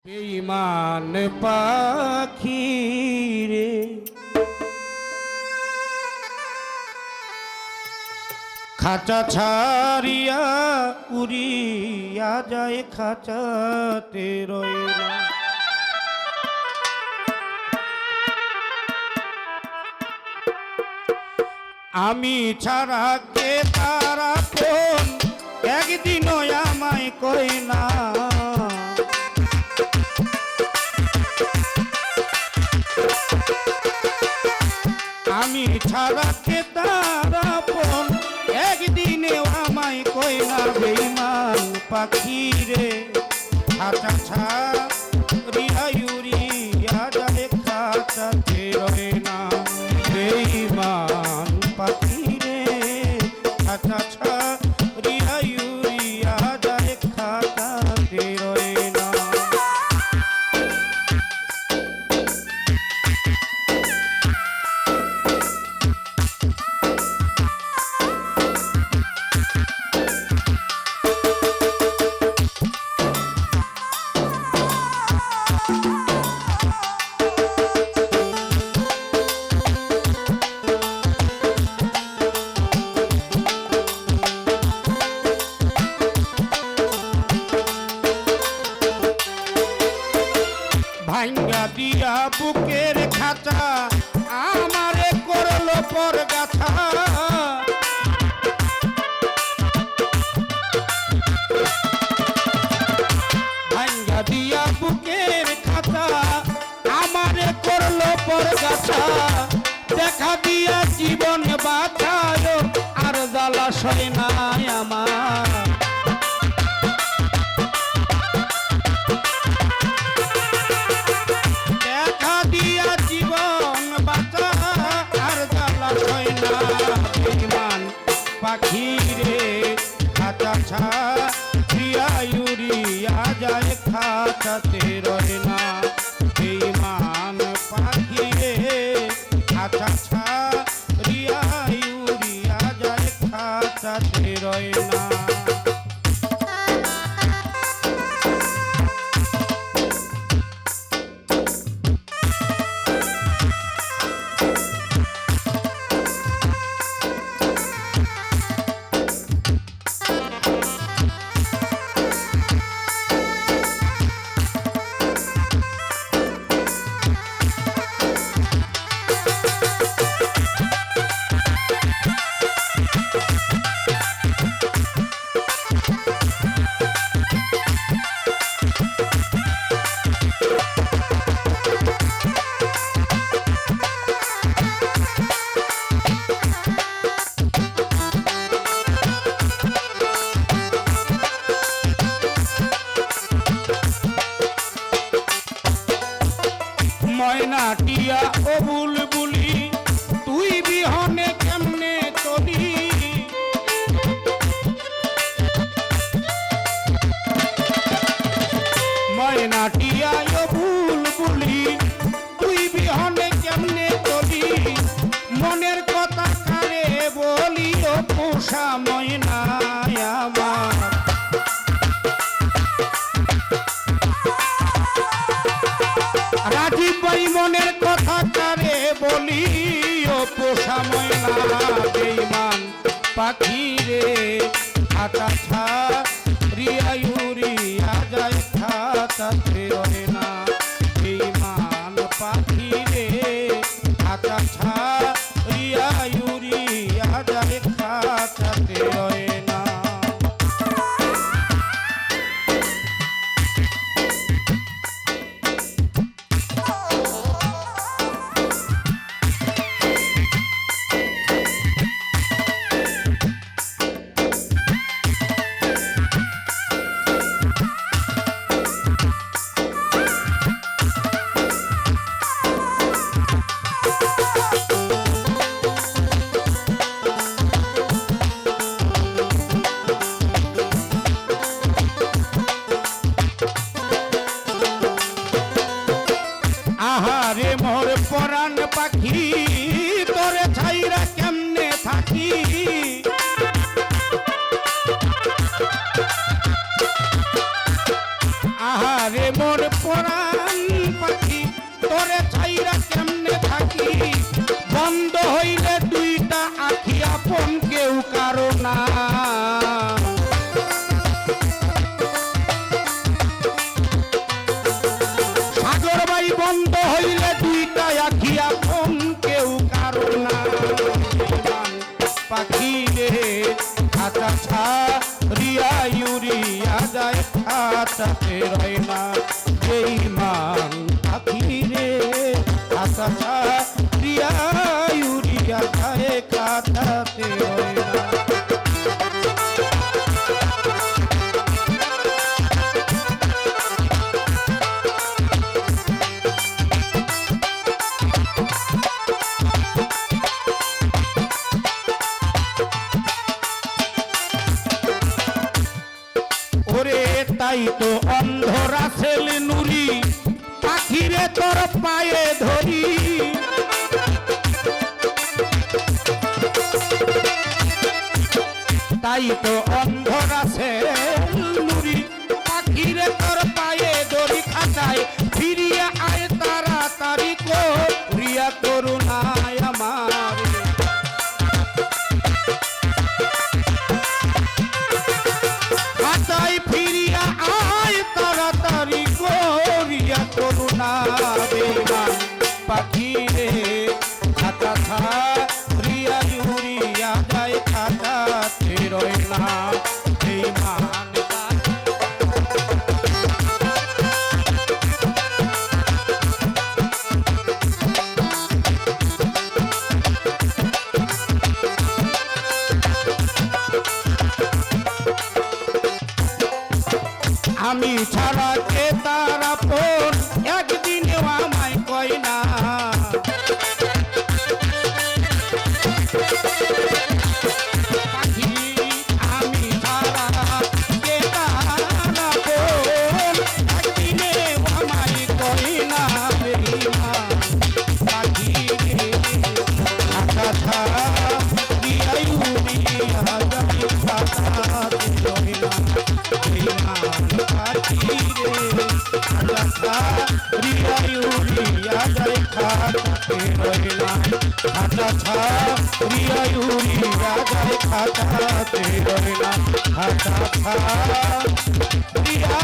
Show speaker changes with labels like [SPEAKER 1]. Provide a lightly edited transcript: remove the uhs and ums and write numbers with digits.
[SPEAKER 1] বেঈমান পাখি রে খাঁচা ছাড়িয়া উড়িয়া যায় খাঁচাতে রয় না। আমি ছাড়া কে তারা কোন একদিনও আমায় কই না। আমি ছাড়া কে তারা কোন একদিনেও আমায় কই না। বেঈমান পাখি রে খাঁচা ছাড়িয়া উড়িয়া যায় খাঁচাতে রয় না। বেঈমান পাখি রে খাঁচা ছাড়িয়া উড়িয়া যায় খাঁচাতে রয় না। ভাঙ্গা দিয়া বুকের খাঁচা আমারে করলো পর গাছা। ভাঙ্গা দিয়া বুকের খাঁচা আমারে করলো পর গাছা। দেখা দিয়া জীবন বাঁচালো আর জ্বালাশয় নাই আমার। পাখি রে খাঁচা ছাড়িয়া উড়িয়া যায় খাঁচাতে রয় না। বেঈমান পাখি রে খাঁচা ছাড়িয়া উড়িয়া যায় খাঁচাতে রয় না। ময়না টিয়া ও বুলবুলি তুই বিহনে কেমনে চলি। ময়না টিয়া ও বুলবুলি তুই বিহনে কেমনে চলি। মনের কথা কারে বলি ও পোষা ময়না আমার। রাজীব ভাই মনের কথা কারে বলি ও পোষা ময়না। বেঈমান পাখি রে খাঁচা ছাড়িয়া উড়িয়া যায় খাঁচাতে রয় না। বেঈমান পাখি রে খাঁচা ছাড়িয়া উড়িয়া যায় খাঁচাতে রয় না। পরাণ পাখি তোরে ছাইরা কেমনে থাকি বন্ধ হইলে দুইটা আখি আপন কেউ কারো না সাগর ভাই বন্ধ হইলে দুইটা আখি আপন কেউ কারো না পাখি রে খাঁচা ছাড়িয়া ইউরিয়া যায় খাঁচাতে রয় না বেঈমান পাখি রে খাঁচা ছাড়িয়া ইউরিয়া যায় খাঁচাতে রয় না তাই তো অন্ধরা ছেল নুরি পাখিরে তোর পায়ে ধরি তাই তো অন্ধরা ছেল নুরি পাখিরে তোর পায়ে ধরি খাতায় ফিরিয়া আয় তাড়াতাড়ি করিয়া করুণায় আমার খাতায় ফিরিয়া আয় তাড়াতাড়ি করিয়া করুণা বেঈমান পাখি রে খাতা ছাড়িয়া ইউরিয়া যায় খাতাতে রয় না বেঈমান আমি ছাড়া কে তারা পর একদিনেও আমায় কয় না পাখি আমি ছাড়া কে তারা পর একদিনেও আমায় কয় না বেঈমান পাখি রে খাতা ছাড়িয়া ইউরিয়া যায় খাতাতে রয় না বেঈমান পাখি রে খাতা ছাড়িয়া ইউরিয়া যায় খাতাতে রয় না খাতা ছাড়িয়া ইউরিয়া যায় খাতাতে রয় না খাতা ছাড়িয়া